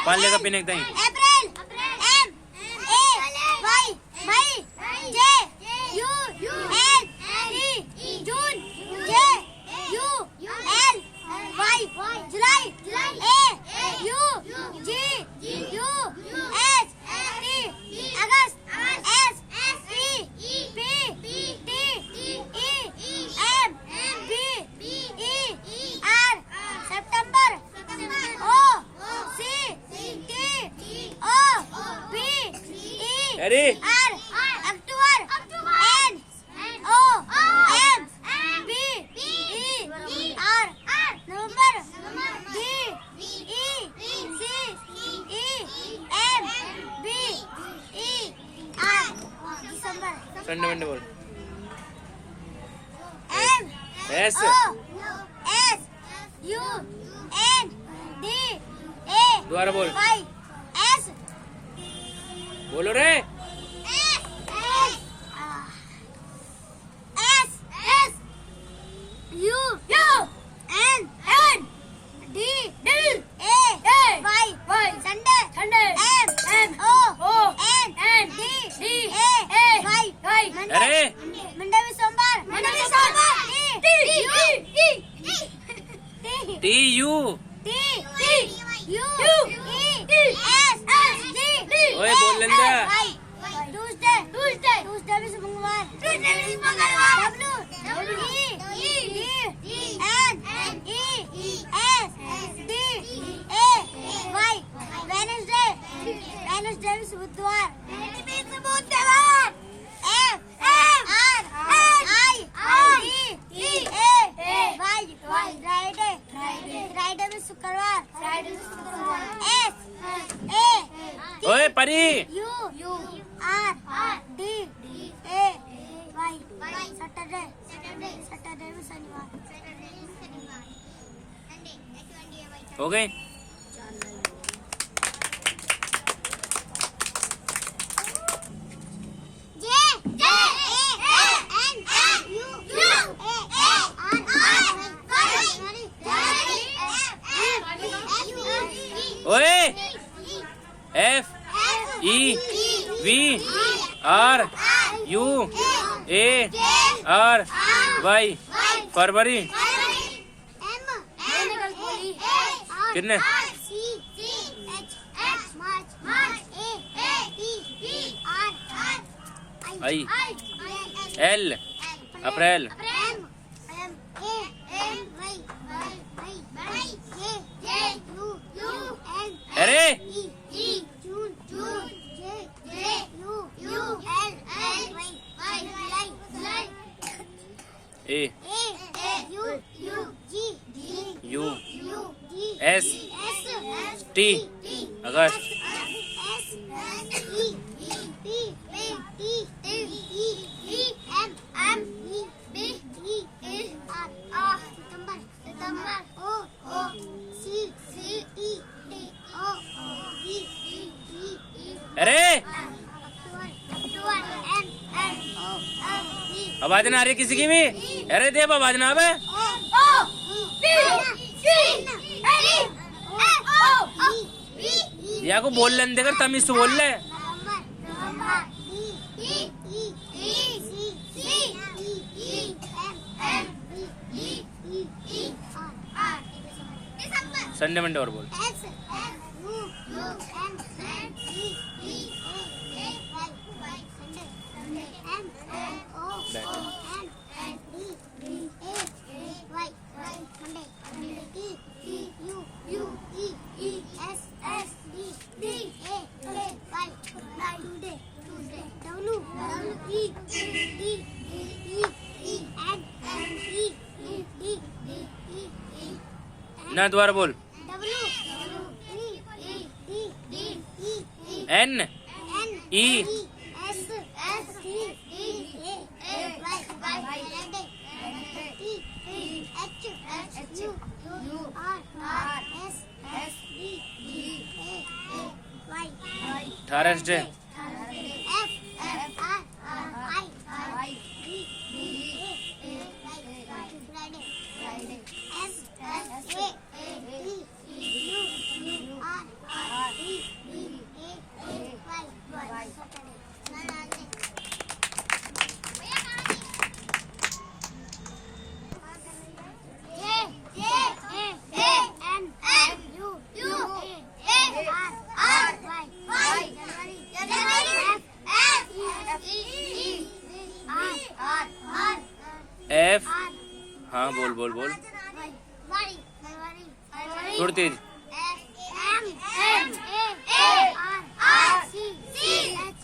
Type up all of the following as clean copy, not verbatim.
पान लेकर पीने के time. April M A Y J U N T June J U N Y July A U G U S T August S T P T E M B E R September O C T O B E अरे R अक्टूबर N O M B E R नवंबर D E C E M B E R दिसंबर Sunday Monday बोल। M S O S U N D A दोबारा बोल। Y S बोलो रे। S U N D A Y Sunday M O N D A Y अरे Monday में सोमवार T U T U E S D ओए बोल लेंगे। ट्यूसडे में से मंगलवार W E N E S D A Y Wednesday में से बुधवार F R I D A Y Friday में शुक्रवार S A ओए परी U R D A Y Saturday में शनिवार हो गए। ओए F E B R U A R Y फरवरी कितने आई एल अप्रैल अरे ए यू एस टी अगस्त अरे आवाज ना आ रही किसी की भी। अरे देव आवाज ना आवे। या को बोल लेने देकर तमीज से बोल ले। संडे मंडे और बोल। ना दोबारा बोल। एन ई थर्सडे हाँ बोल बोल बोल वाई थोड़ी तेज। M N A R C H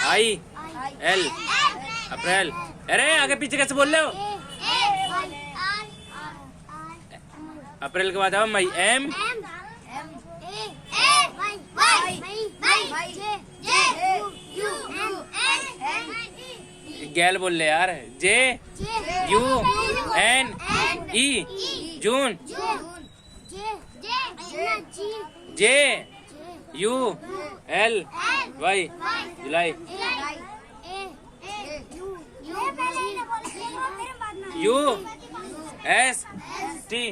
I L अप्रैल। अरे आगे पीछे कैसे बोल रहे हो? अप्रैल के बाद आओ मई। एम गैल बोल ले यार। जे यू एन ई जून। जे यू एल वाई जुलाई। यू एस टी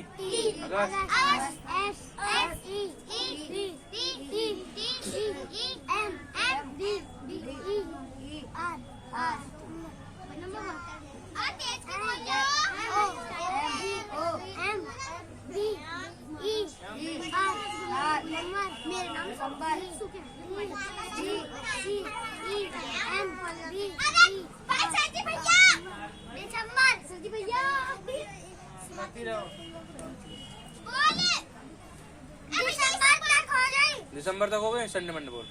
मेरे नाम संबर दिसंबर तक हो गए। संडे मंडे बोल।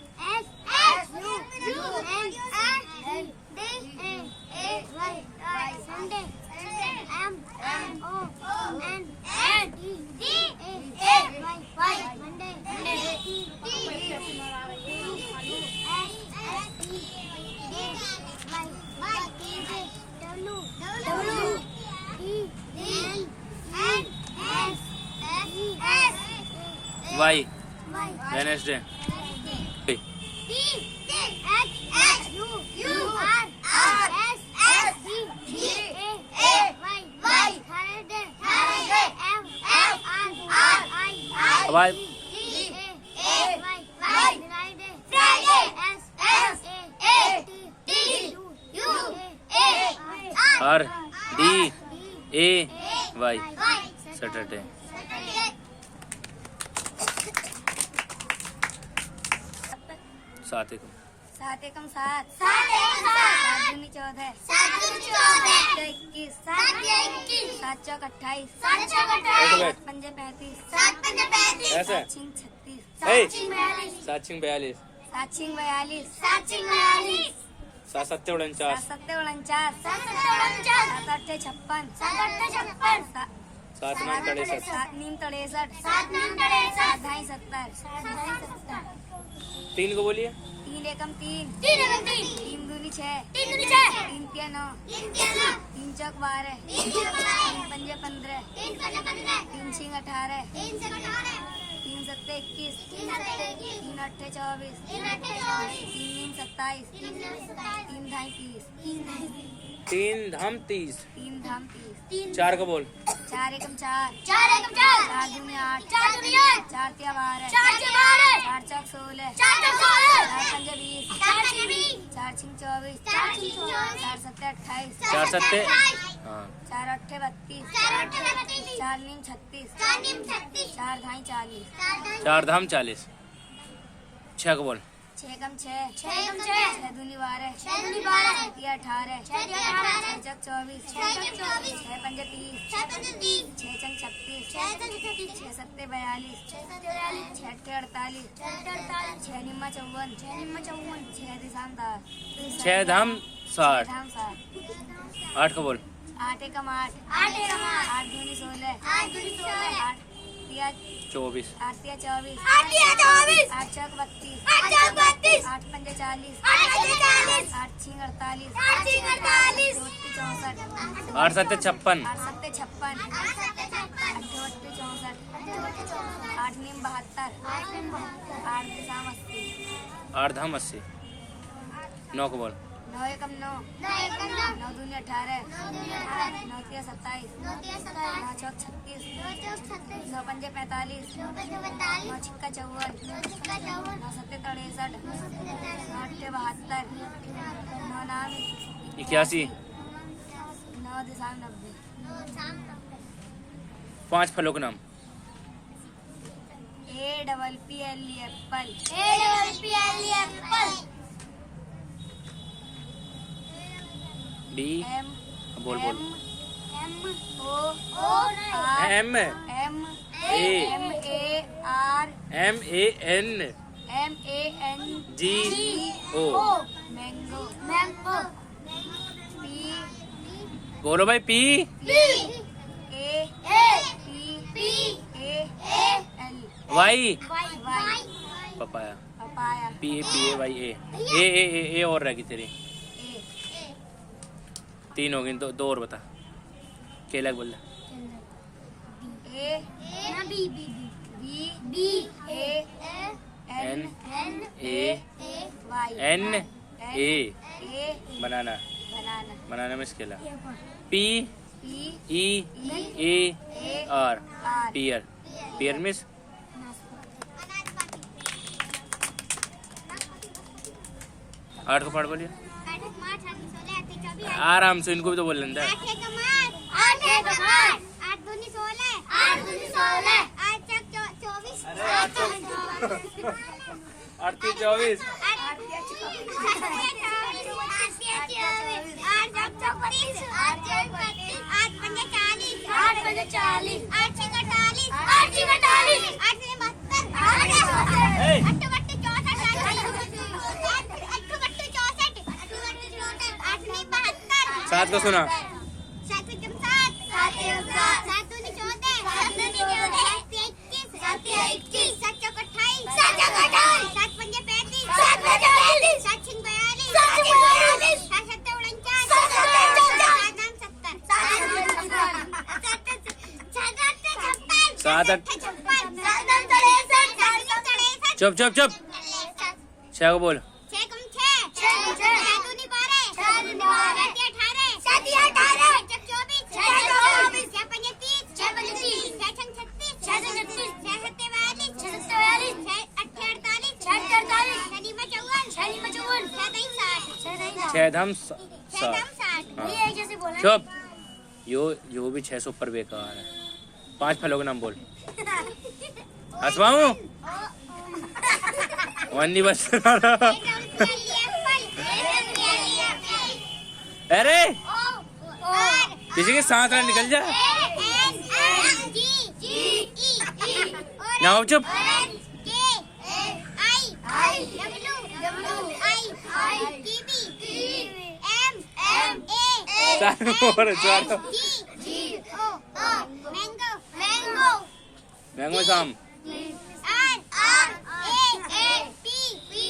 Y Wednesday. R D A Y Saturday. सात एकम सात सात दूनी 14 सात 21 सात चौक 28 सात पंजे 35 ऐसे सात छिंग 36 सात छिंग 42 सात छिंग 42 सात सत्ते 49 सात 49 सात अट्ठे 56 सात नौ 63 सात नीम 63 सात ढाई 70 तीन को बोलिए। 3 एकम 3 3 दूनी 6 3 तिया 9 3 चौक 12 3 पंजे 15 3 छिंग 18 3 सत्ते 21 3 अट्ठे 24 3 नीम 27 3 ढाई 30 तीन धाम 30 3 धाम 30 चार को बोल। 4 एकम 4 4 दूनी 8 4 तिया 12 4 चौक 16 4 पंजे 20 4 छिंग 24 4 सत्ते 28 चार सत्ते हाँ 4 अट्ठे 32 4 नीम 36 4 ढाई 40 चार धाम 40। छह को बोल। 6 एकम 6 दूनी 12 तिया 18 6 चौक 24 6 पंजे 30 6 चंग 36 6 सत्ते 42 6 अट्ठे 48 6 निम्मा 54 6 दिशाम 10 छह धाम 60। धाम 7 आठ को बोल। 8 एकम 8 8 दूनी 16 8 तिया 24 8 तिया 24 8 चौक 32 8 पंजे 40 8 छिंग 48 64 आठ सत्ते 56 8 सत्ते 56 अट्ठे 64 8 नीम 72 8 दिशाम 80 आठ धाम 80। नौ को बोल। 9 एकम 9 9 दूनी 18 9 तिया 27 9 चौक 36 9 पंजे 45 9 छिक्का 54 9 सत्ते 63 9 अट्ठे 72 9 नाम 81। 9 दिशाम 90 पांच फलों के नाम। APPLE एप्पल D बोल बोल M M A R M A N G O mango P बोलो भाई P Y papaya P A Y A और रहेगी तेरी 3 होगी, दो और बता। केला बोल N A N A बनाना में केला P E A R pear मिस आठ को पाठ बोलिए आराम से, इनको भी तो बोल लेंगे। 24 7 को सुना 7 चुप चुप चुप 6 को बोल 6 धम 7 चुप यो भी 600 ऊपर बेकार है। 5 फलों के नाम बोल। हंसवाऊं वंदी बस अरे किसी के साथ ना निकल जा ना चुप मैंगो शाम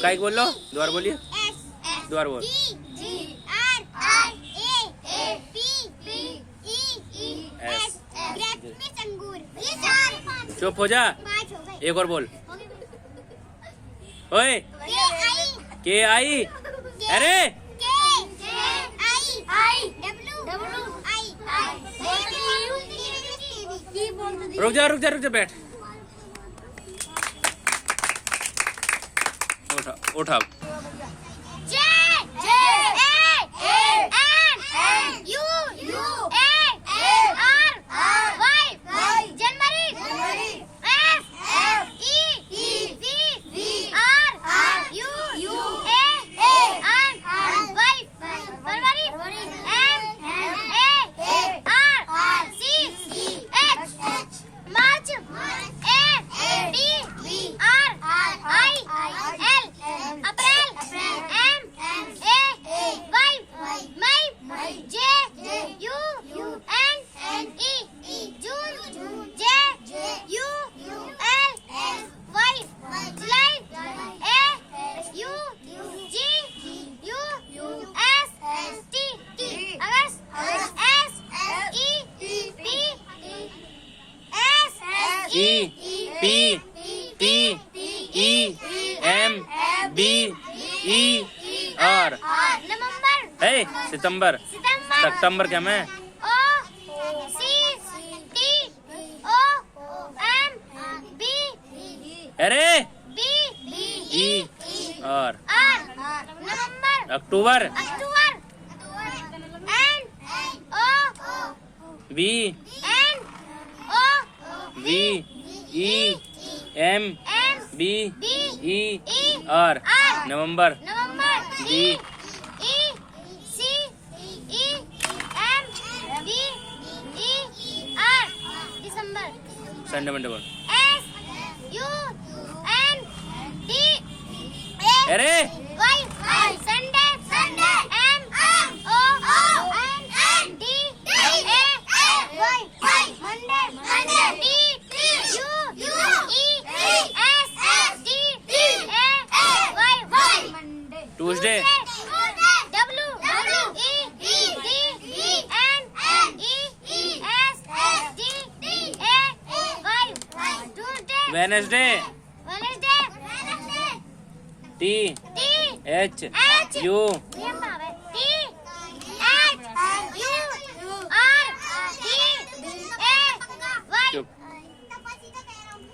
काय बोलो द्वार बोलिए द्वार बोल चुप हो जा एक और बोल ओए के आई अरे रुक जा बैठ उठा R सितंबर सितंबर क्या मैं अरे R अक्टूबर V M B E R नवंबर D संडे मंडे बोल। SUND अरे संडे ट्यूसडे वेडनेसडे THU चुप।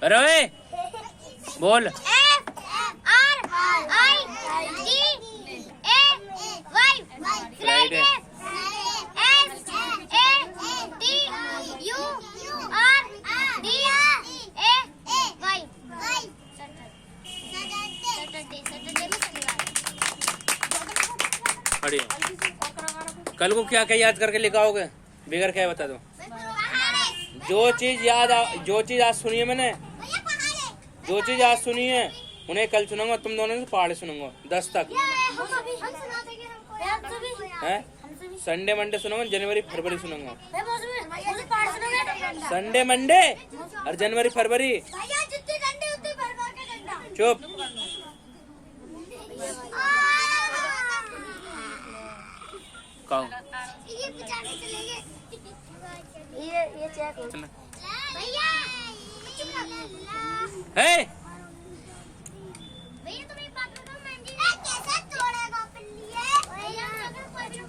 अरे ओए बोल। फ्राइडे बढ़िया। कल को क्या क्या याद करके लेकर आओगे? बिगर क्या बता दो। जो चीज आज सुनी है मैंने, जो चीज आज सुनी है उन्हें कल सुनाऊंगा। तुम दोनों से पहाड़े सुनाऊंगा 10 तक है। संडे मंडे सुनाऊंगा, जनवरी फरवरी सुनाऊंगा। संडे मंडे और जनवरी फरवरी। चुप। कहो ये चेक भैया है। भैया तुम एक बात बताओ, मंडी कैसे तोड़ेगा पल्लिए? भैया ये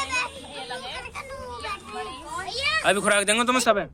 ना पल्लिए भैया अभी खुराक देंगे तुम्हें सब है।